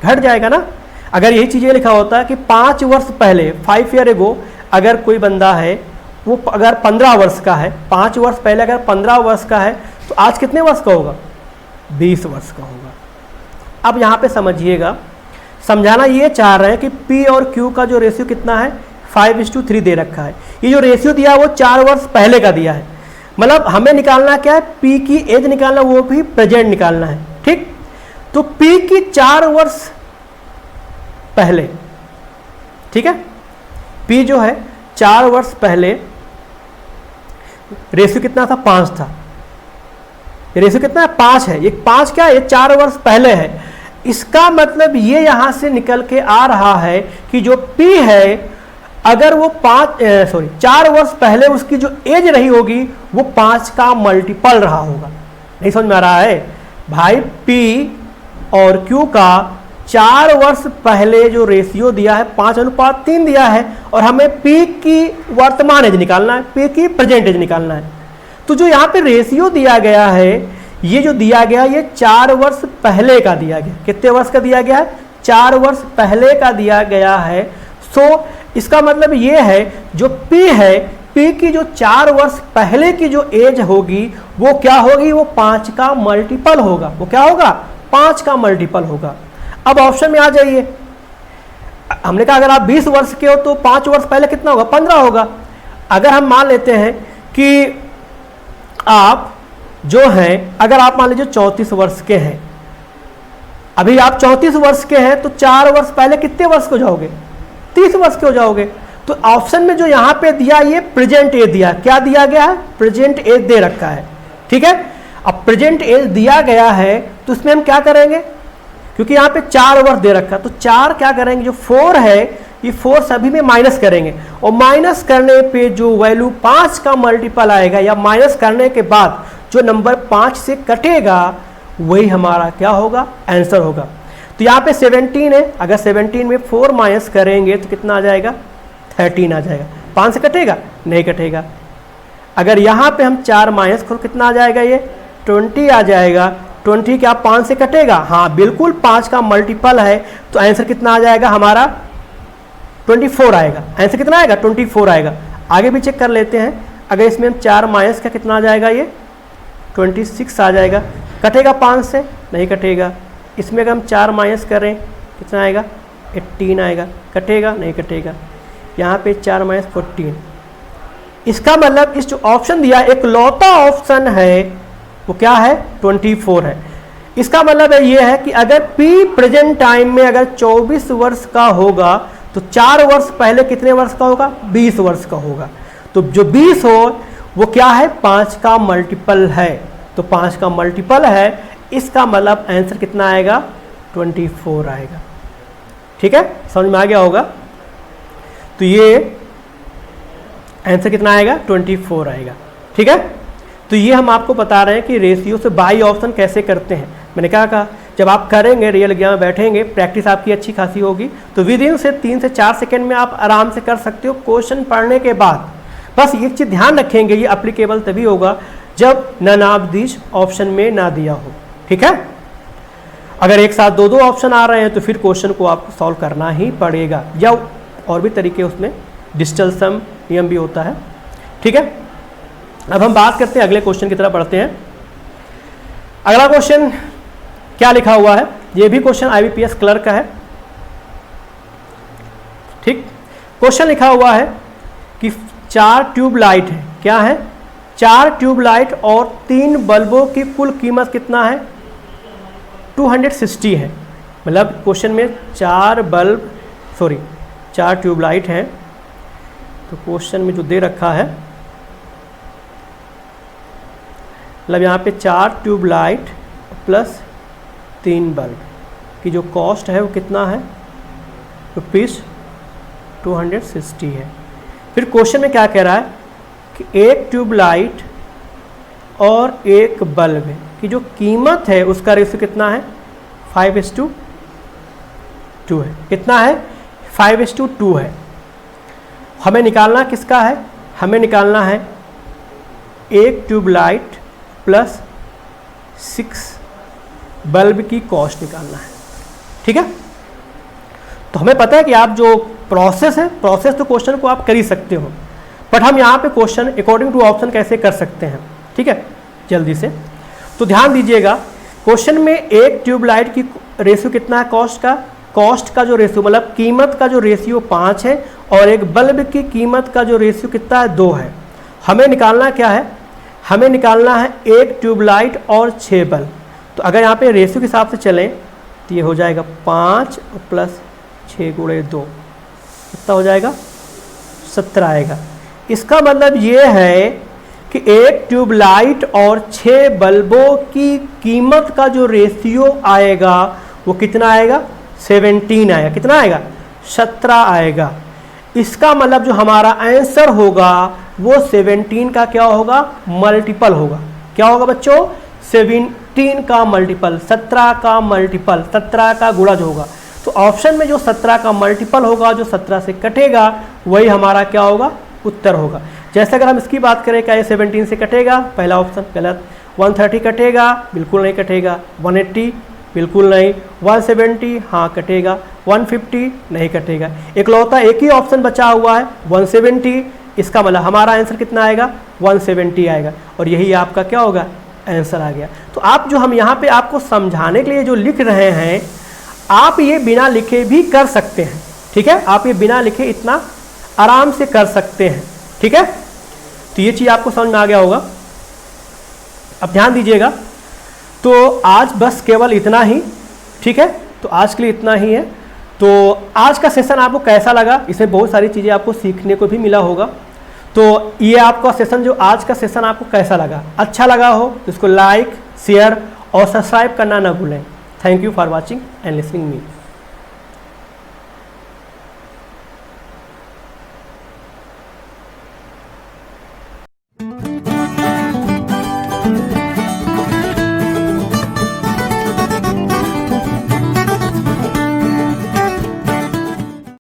घट जाएगा ना। अगर यही चीज़ लिखा होता है कि 5 वर्ष पहले, 5 ईयर एगो, अगर कोई बंदा है वो अगर 15 वर्ष का है, 5 वर्ष पहले अगर 15 वर्ष का है तो आज कितने वर्ष का होगा, 20 वर्ष का होगा। अब यहाँ पे समझिएगा, समझाना ये चाह रहे हैं कि P और Q का जो रेशियो कितना है, 5:3 दे रखा है। ये जो रेशियो दिया है वो 4 वर्ष पहले का दिया है, मतलब हमें निकालना क्या है, P की एज निकालना, वो भी प्रेजेंट निकालना है, ठीक। तो P की 4 वर्ष पहले, ठीक है, P जो है 4 वर्ष पहले रेशियो कितना था, 5 था। रेशियो कितना है, 5 है। ये 5 क्या है, ये 4 वर्ष पहले है। इसका मतलब ये यहां से निकल के आ रहा है कि जो P है, अगर वो 4 वर्ष पहले उसकी जो एज रही होगी वो 5 का मल्टीपल रहा होगा। नहीं समझ में आ रहा है भाई, P और Q का 4 वर्ष पहले जो रेशियो दिया है 5:3 दिया है, और हमें P की वर्तमान एज निकालना है, P की प्रेजेंट एज निकालना है। तो जो यहाँ पे रेशियो दिया गया है, ये जो दिया गया ये 4 वर्ष पहले का दिया गया। कितने वर्ष का दिया गया है, 4 वर्ष पहले का दिया गया है। सो इसका मतलब ये है जो P है, P की जो 4 वर्ष पहले की जो एज होगी वो क्या होगी, वो 5 का मल्टीपल होगा। वो क्या होगा, 5 का मल्टीपल होगा। अब ऑप्शन में आ जाइए, हमने कहा अगर आप 20 वर्ष के हो तो 5 वर्ष पहले कितना होगा, 15 होगा। अगर हम मान लेते हैं कि आप जो हैं, अगर आप मान लीजिए 34 वर्ष के हैं, अभी आप 34 वर्ष के हैं तो 4 वर्ष पहले कितने वर्ष के हो जाओगे, 30 वर्ष के हो जाओगे। तो ऑप्शन में जो यहाँ पे दिया ये प्रेजेंट एज दिया, क्या दिया गया है, प्रेजेंट एज दे रखा है, ठीक है। अब प्रेजेंट एज दिया गया है तो इसमें हम क्या करेंगे, क्योंकि यहाँ पे 4 वर्ष दे रखा, तो 4 क्या करेंगे, जो 4 है ये 4 सभी में माइनस करेंगे, और माइनस करने पे जो वैल्यू 5 का मल्टीपल आएगा या माइनस करने के बाद जो नंबर 5 से कटेगा वही हमारा क्या होगा, आंसर होगा। तो यहाँ पे 17 है, अगर 17 में 4 माइनस करेंगे तो कितना आ जाएगा, 13 आ जाएगा। 5 से कटेगा, नहीं कटेगा। अगर यहाँ पे हम 4 माइनस करो कितना आ जाएगा, ये 20 आ जाएगा। 20 क्या 5 से कटेगा, हाँ बिल्कुल 5 का मल्टीपल है, तो आंसर कितना आ जाएगा हमारा 24 आएगा। आंसर कितना आएगा, 24 आएगा। आगे भी चेक कर लेते हैं, अगर इसमें हम 4 माइनस का कितना आ जाएगा, ये 26 आ जाएगा। कटेगा 5 से, नहीं कटेगा। इसमें अगर हम 4 माइनस करें कितना आएगा, 18 आएगा। कटेगा, नहीं कटेगा। यहाँ पे 4 माइनस 14, इसका मतलब इस जो ऑप्शन दिया एक लौता ऑप्शन है वो क्या है, 24 है। इसका मतलब ये है कि अगर P प्रेजेंट टाइम में अगर 24 वर्ष का होगा तो 4 वर्ष पहले कितने वर्ष का होगा, 20 वर्ष का होगा। तो जो 20 हो वो क्या है, 5 का मल्टीपल है, तो 5 का मल्टीपल है, इसका मतलब आंसर कितना आएगा, 24 आएगा। ठीक है, समझ में आ गया होगा। तो ये आंसर कितना आएगा, 24 आएगा। ठीक है, तो ये हम आपको बता रहे हैं कि रेशियो से बाई ऑप्शन कैसे करते हैं। मैंने क्या कहा, जब आप करेंगे रियल एग्जाम में बैठेंगे, प्रैक्टिस आपकी अच्छी खासी होगी, तो विद इन से 3 से 4 सेकंड में आप आराम से कर सकते हो क्वेश्चन पढ़ने के बाद। बस एक चीज़ ध्यान रखेंगे, ये अप्लीकेबल तभी होगा जब नन ऑफ दिस ऑप्शन में ना दिया हो। ठीक है, अगर एक साथ 2-2 ऑप्शन आ रहे हैं तो फिर क्वेश्चन को आपको सॉल्व करना ही पड़ेगा, या और भी तरीके उसमें डिजिटल सम नियम भी होता है। ठीक है, अब हम बात करते हैं अगले क्वेश्चन की तरफ बढ़ते हैं। अगला क्वेश्चन क्या लिखा हुआ है, ये भी क्वेश्चन IBPS क्लर्क का है। ठीक, क्वेश्चन लिखा हुआ है कि 4 ट्यूब लाइट है, क्या है, 4 ट्यूब लाइट और 3 बल्बों की कुल कीमत कितना है, 260 है। मतलब क्वेश्चन में 4 ट्यूब लाइट हैं, तो क्वेश्चन में जो दे रखा है, मतलब यहाँ पे 4 ट्यूब लाइट प्लस 3 बल्ब की जो कॉस्ट है वो कितना है, ₹260 है। फिर क्वेश्चन में क्या कह रहा है कि 1 ट्यूब लाइट और 1 बल्ब की जो कीमत है उसका रेशियो कितना है, 5:2 है। कितना है, 5:2 है। हमें निकालना किसका है, हमें निकालना है 1 ट्यूब लाइट प्लस 6 बल्ब की कॉस्ट निकालना है। ठीक है, तो हमें पता है कि आप जो प्रोसेस है, प्रोसेस तो क्वेश्चन को आप कर ही सकते हो, बट हम यहाँ पे क्वेश्चन अकॉर्डिंग टू ऑप्शन कैसे कर सकते हैं। ठीक है, जल्दी से तो ध्यान दीजिएगा, क्वेश्चन में 1 ट्यूब लाइट की रेशियो कितना है, कॉस्ट का जो रेशियो मतलब कीमत का जो रेशियो 5 है, और 1 बल्ब की कीमत का जो रेशियो कितना है, 2 है। हमें निकालना क्या है, हमें निकालना है 1 ट्यूब लाइट और 6 बल्ब। तो अगर यहाँ पे रेशियो के हिसाब से चलें तो ये हो जाएगा 5 प्लस 6 गुणे 2, कितना हो जाएगा, 17 आएगा। इसका मतलब ये है कि 1 ट्यूब लाइट और 6 बल्बों की कीमत का जो रेशियो आएगा वो कितना आएगा, 17 आएगा। कितना आएगा, 17 आएगा। इसका मतलब जो हमारा आंसर होगा वो 17 का क्या होगा, मल्टीपल होगा। क्या होगा बच्चों, 17 का मल्टीपल, 17 का मल्टीपल, 17 का गुणज होगा। तो ऑप्शन में जो 17 का मल्टीपल होगा, जो 17 से कटेगा, वही हमारा क्या होगा, उत्तर होगा। जैसे अगर हम इसकी बात करें, क्या ये 17 से कटेगा, पहला ऑप्शन गलत। 130 कटेगा, बिल्कुल नहीं कटेगा। 180 बिल्कुल नहीं। 170 हाँ कटेगा। 150 नहीं कटेगा। इकलौता एक ही ऑप्शन बचा हुआ है 170, इसका मतलब हमारा आंसर कितना आएगा, 170 आएगा, और यही आपका क्या होगा, आंसर आ गया। तो आप जो हम यहाँ पे आपको समझाने के लिए जो लिख रहे हैं, आप ये बिना लिखे भी कर सकते हैं। ठीक है, आप ये बिना लिखे इतना आराम से कर सकते हैं। ठीक है, तो ये चीज़ आपको समझ में आ गया होगा। अब ध्यान दीजिएगा, तो आज बस केवल इतना ही। ठीक है, तो आज के लिए इतना ही है। तो आज का सेशन आपको कैसा लगा, इसमें बहुत सारी चीज़ें आपको सीखने को भी मिला होगा। तो ये आपका सेशन, जो आज का सेशन आपको कैसा लगा, अच्छा लगा हो तो इसको लाइक, शेयर और सब्सक्राइब करना ना भूलें। Thank you for watching and listening me.